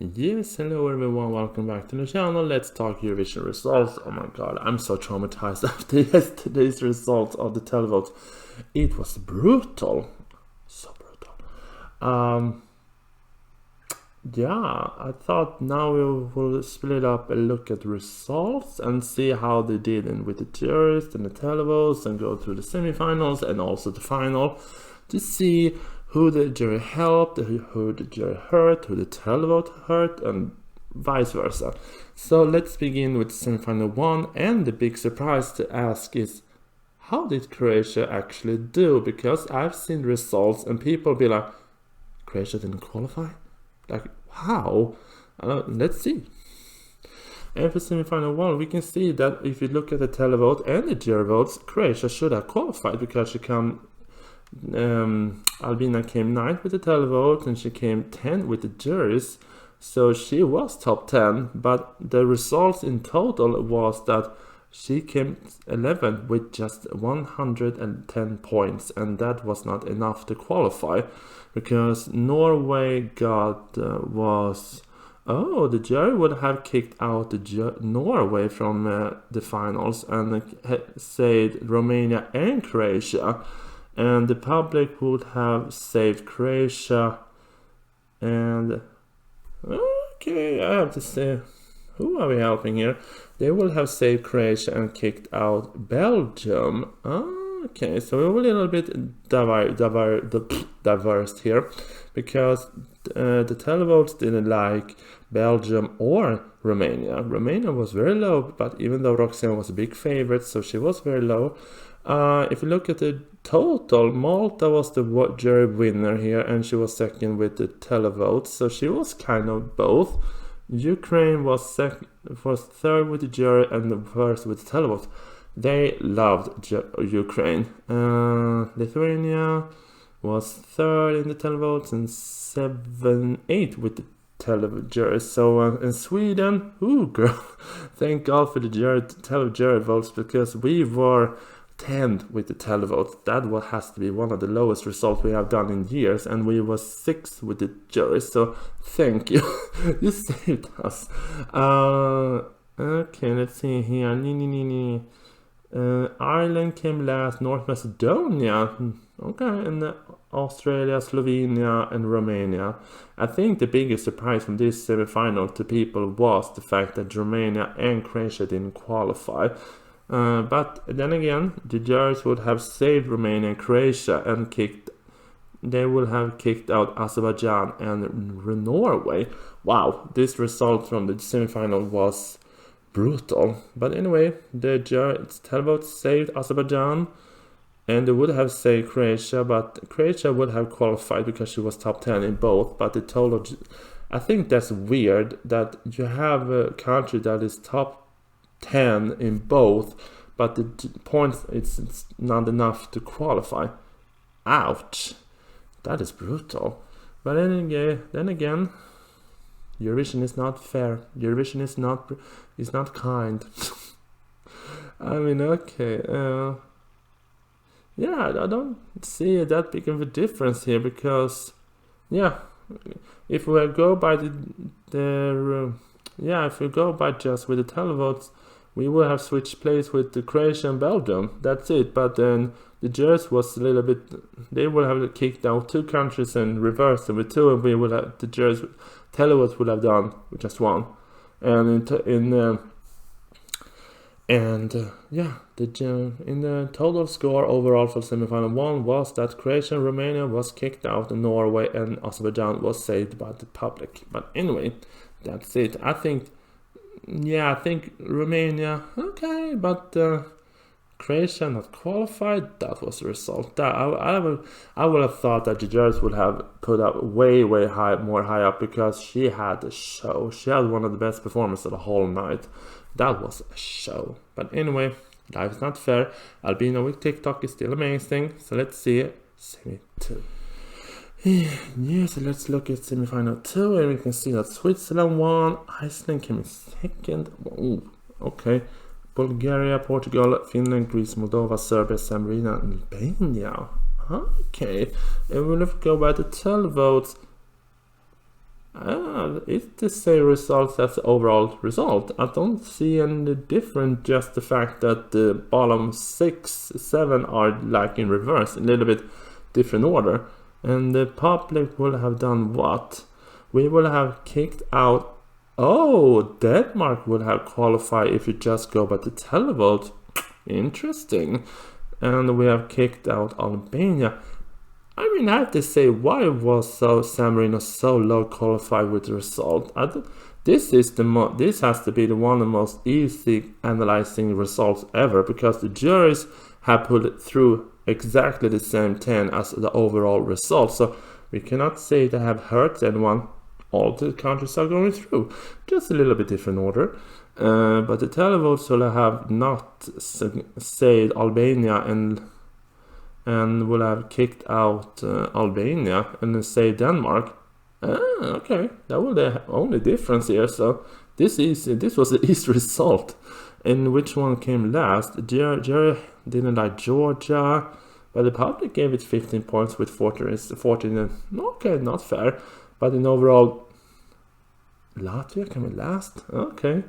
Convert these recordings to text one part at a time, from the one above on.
Yes, hello everyone, welcome back to the channel. Let's talk Eurovision results. Oh my god, I'm so traumatized after yesterday's results of the televote. It was brutal. So brutal. Yeah, I thought now we will split up and look at the results and see how they did with the juries and the televotes and go through the semifinals and also the final to see who the jury helped, who the jury hurt, who the televote hurt, and vice versa. So let's begin with semifinal 1, and the big surprise to ask is, how did Croatia actually do? Because I've seen results and people be like, Croatia didn't qualify? Like, how? Let's see. And for semifinal 1, we can see that if you look at the televote and the jury votes, Croatia should have qualified because she Albina came 9th with the televote and she came 10th with the juries, so she was top 10, but the results in total was that she came 11th with just 110 points, and that was not enough to qualify because Norway got the jury would have kicked out Norway from the finals and saved Romania and Croatia. And the public would have saved Croatia, and okay, I have to say, who are we helping here? They will have saved Croatia and kicked out Belgium. Okay, so we're a little bit diverse here, because the televotes didn't like Belgium or Romania. Romania was very low, but even though Roxanne was a big favorite, so she was very low. If you look at the total, Malta was the jury winner here, and she was second with the televotes, so she was kind of both. Ukraine was third with the jury and the first with the televotes. They loved Ukraine. Lithuania was third in the televotes and 7-8 with the jury. So in Sweden, girl, thank God for the jury votes, because we were 10th with the televote. That has to be one of the lowest results we have done in years, and we were 6th with the jury, so thank you. You saved us. Okay, let's see here. Ireland came last, North Macedonia, okay, and Australia, Slovenia, and Romania. I think the biggest surprise from this semi-final to people was the fact that Romania and Croatia didn't qualify. But then again, the judges would have saved Romania and Croatia and they would have kicked out Azerbaijan and Norway. Wow, this result from the semifinal was brutal. But anyway, the televote saved Azerbaijan, and they would have saved Croatia, but Croatia would have qualified because she was top 10 in both. But the total, I think that's weird that you have a country that is top 10 in both, but the points, it's not enough to qualify. Ouch, that is brutal. But then again, Eurovision is not fair. Eurovision is not kind. I mean, okay, yeah, I don't see that big of a difference here, because yeah, if we go by if we go by just with the televotes, we would have switched place with the Croatia and Belgium. That's it. But then the judges was a little bit. They would have kicked out 2 countries and reversed them with 2, and we would have the judges televotes would have done with just 1. And in the total score overall for semifinal 1 was that Croatia and Romania was kicked out, and Norway and Azerbaijan was saved by the public. But anyway, that's it. I think Romania, okay, but Croatia not qualified. That was the result. I would have thought that the judges would have put up way more high up, because she had a show. She had one of the best performances of the whole night. That was a show. But anyway, life is not fair. Albina with TikTok is still amazing. So let's see semi 2. Yeah, so let's look at semi-final 2, and we can see that Switzerland won, Iceland came in second. Ooh, okay, Bulgaria, Portugal, Finland, Greece, Moldova, Serbia, San Marino, and Albania. Okay, and we'll go by the televotes. It's the same results as the overall result. I don't see any different, just the fact that the bottom 6, 7 are like in reverse, a little bit different order. And the public will have done what? We will have kicked out. Oh, Denmark will have qualified if you just go by the televote. Interesting. And we have kicked out Albania. I mean, I have to say, why was San Marino so low qualified with the result? This has to be one of the most easy analyzing results ever, because the juries have put it through exactly the same 10 as the overall result. So we cannot say they have hurt anyone. All the countries are going through, just a little bit different order. But the televotes will have not said Albania and will have kicked out Albania and then say Denmark. Okay, that was the only difference here. So this was the easy result. And which one came last? Jerry didn't like Georgia, but the public gave it 15 points with 14. Okay, not fair. But in overall, Latvia came last. Okay,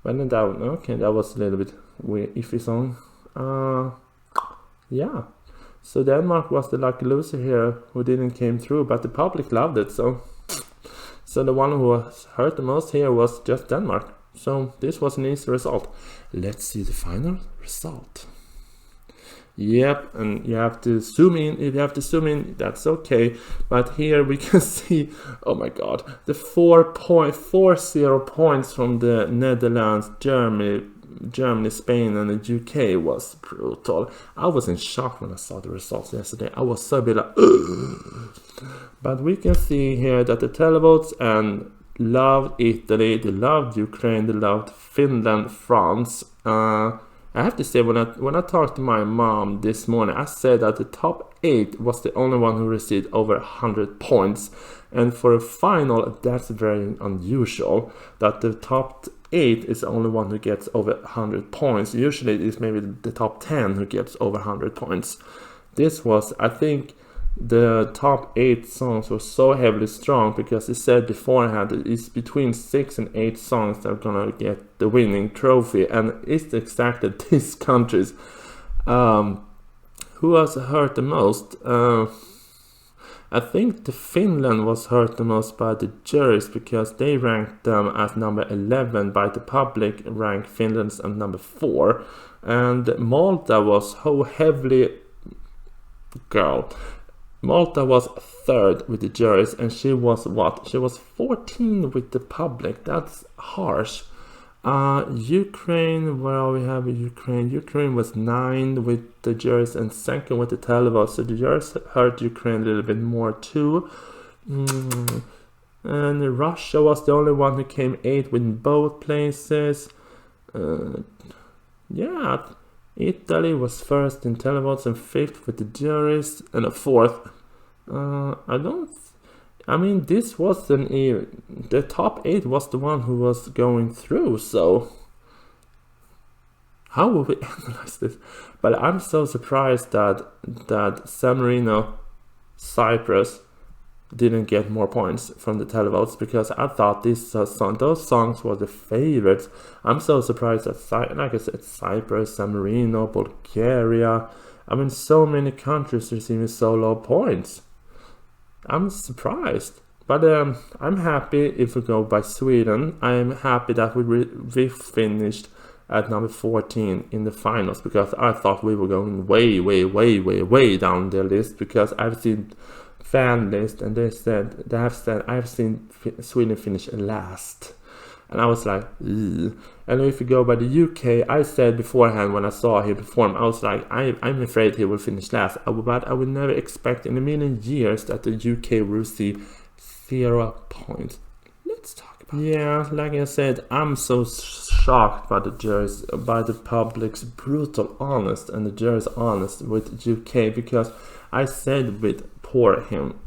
but then that was a little bit weird, iffy song. Yeah. So Denmark was the lucky loser here, who didn't came through, but the public loved it. So the one who was hurt the most here was just Denmark. So this was an easy result. Let's see the final result. Yep, and you have to zoom in. If you have to zoom in, that's okay. But here we can see, oh my god, the 4.40 points from the Netherlands, Germany, Spain, and the UK was brutal. I was in shock when I saw the results yesterday. I was so bit like, ugh. But we can see here that the televotes and loved Italy, they loved Ukraine, they loved Finland, France. I have to say, when I talked to my mom this morning, I said that the top 8 was the only one who received over 100 points. And for a final, that's very unusual, that the top 8 is the only one who gets over 100 points. Usually it is maybe the top 10 who gets over 100 points. This was, I think, the top 8 songs were so heavily strong, because it said beforehand that it's between 6 and 8 songs that are gonna get the winning trophy, and it's exactly these countries. Who was hurt the most? I think the Finland was hurt the most by the juries, because they ranked them as number 11, by the public ranked Finland as number 4, and Malta was so heavily Malta was 3rd with the juries, and she was what? She was 14 with the public. That's harsh. Ukraine, where we have Ukraine. Ukraine was 9 with the juries and 2nd with the televote. So the juries hurt Ukraine a little bit more too. And Russia was the only one who came 8 with both places. Yeah. Italy was 1st in televotes and 5th with the juries, and a 4th. This wasn't even the top 8 was the one who was going through. So how will we analyze this? But I'm so surprised that San Marino, Cyprus didn't get more points from the televotes, because I thought those songs were the favorites. I'm so surprised that, like I said, Cyprus, San Marino, Bulgaria, so many countries receiving so low points. I'm surprised, but I'm happy if we go by Sweden. I'm happy that we finished at number 14 in the finals, because I thought we were going way down the list, because I've seen fan list and I've seen Sweden finish last, and I was like, ew. And if you go by the UK, I said beforehand when I saw him perform, I was like, I'm afraid he will finish last, but I would never expect in a million years that the UK will receive 0 points. Let's talk about like I said, I'm so shocked by the juries, by the public's brutal honest and the jury's honest with UK, because I said with poor him,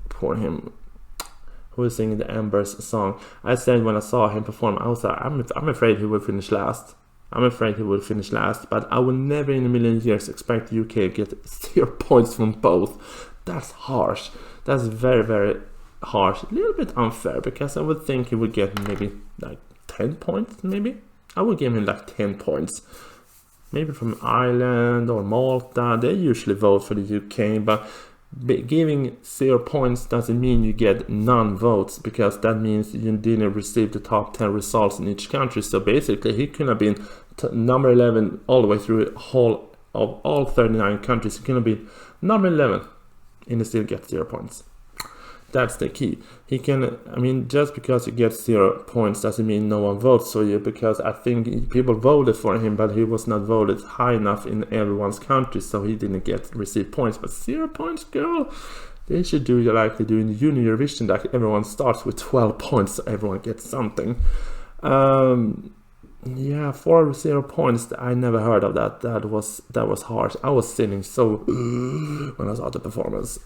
who is singing the Embers song. I said when I saw him perform, I was like, I'm afraid he will finish last. But I will never in a million years expect UK to get 0 points from both. That's harsh. That's very, very harsh, a little bit unfair, because I would think he would get maybe like 10 points, maybe. I would give him like 10 points. Maybe from Ireland or Malta, they usually vote for the UK, but giving 0 points doesn't mean you get none votes, because that means you didn't receive the top 10 results in each country. So basically he could have been number 11 all the way through the whole of all 39 countries. He could have been number 11 and he still gets 0 points. That's the key. He can, I mean, just because you get 0 points doesn't mean no one votes for you, because I think people voted for him, but he was not voted high enough in everyone's country, so he didn't receive points. But 0 points, girl, they should do like they do in the Junior Eurovision, that everyone starts with 12 points, so everyone gets something. Yeah, 0 points. I never heard of that. That was harsh. I was sitting so when I saw the performance.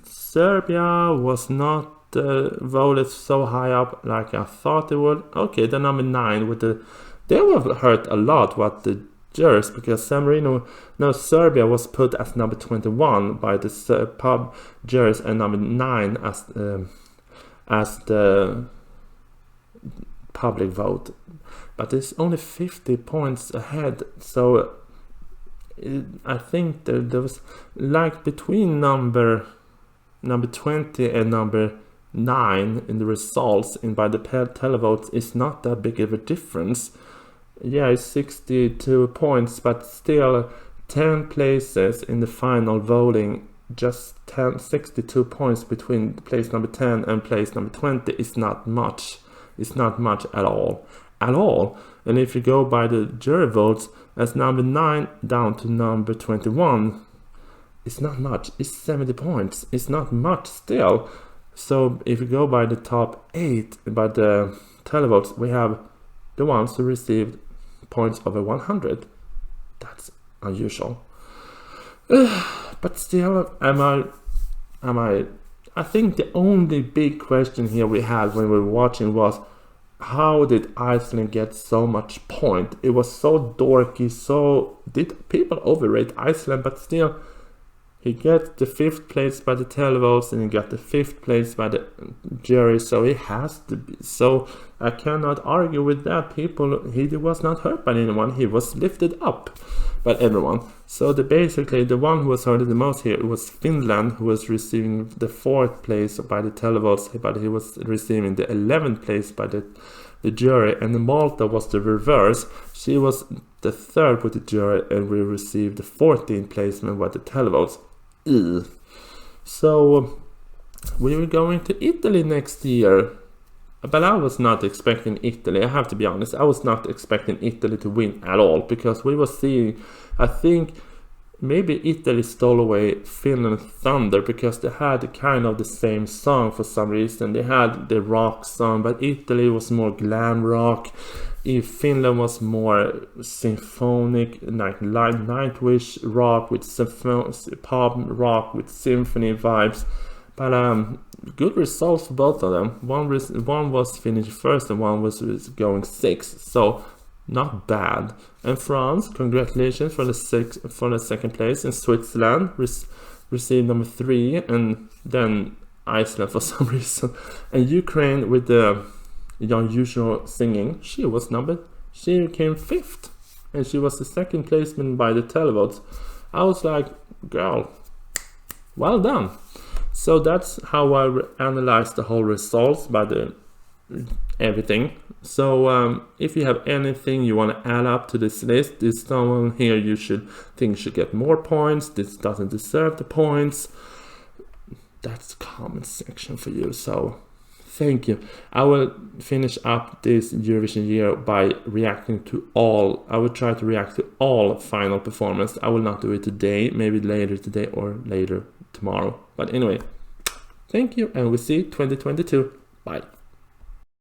Serbia was not voted so high up like I thought they would. Okay, the number 9 with they were hurt a lot with the juries, because Serbia was put as number 21 by the pub juries, and number 9 as the public vote. But it's only 50 points ahead, so I think there was like between number 20 and number 9 in the results, and by the televotes, it's not that big of a difference. Yeah, it's 62 points, but still 10 places in the final voting, just 62 points between place number 10 and place number 20 is not much. It's not much at all. And if you go by the jury votes, as number 9 down to number 21, it's not much. It's 70 points. It's not much still. So if you go by the top 8, by the televotes, we have the ones who received points over 100. That's unusual. But still, I think the only big question here we had when we were watching was, how did Iceland get so much point? It was so dorky. So did people overrate Iceland? But still, he gets the 5th place by the televotes, and he got the 5th place by the jury. So he has to be. So I cannot argue with that. He was not hurt by anyone. He was lifted up by everyone. So basically the one who was hurt the most here was Finland, who was receiving the 4th place by the televotes, but he was receiving the 11th place by the jury. And Malta was the reverse. She was the 3rd with the jury, and we received the 14th placement by the televotes. So we were going to Italy next year, but I was not expecting Italy. I have to be honest, I was not expecting Italy to win at all, because we were seeing, I think maybe Italy stole away Finland Thunder, because they had kind of the same song for some reason. They had the rock song, but Italy was more glam rock. Finland was more symphonic, like Nightwish rock with pop rock with symphony vibes. But good results for both of them. One was finished first and one was going 6th, so not bad. And France, congratulations for the 2nd place. And Switzerland received number 3, and then Iceland for some reason. And Ukraine with the unusual singing, she came 5th, and she was the 2nd placement by the televotes. I was like, girl, well done. So that's how I analyzed the whole results by everything. So if you have anything you want to add up to this list, this someone here you should get more points, this doesn't deserve the points, that's the comment section for you. So thank you. I will finish up this Eurovision year by reacting to all. I will try to react to all final performance. I will not do it today, maybe later today or later tomorrow. But anyway, thank you, and we'll see you 2022. Bye.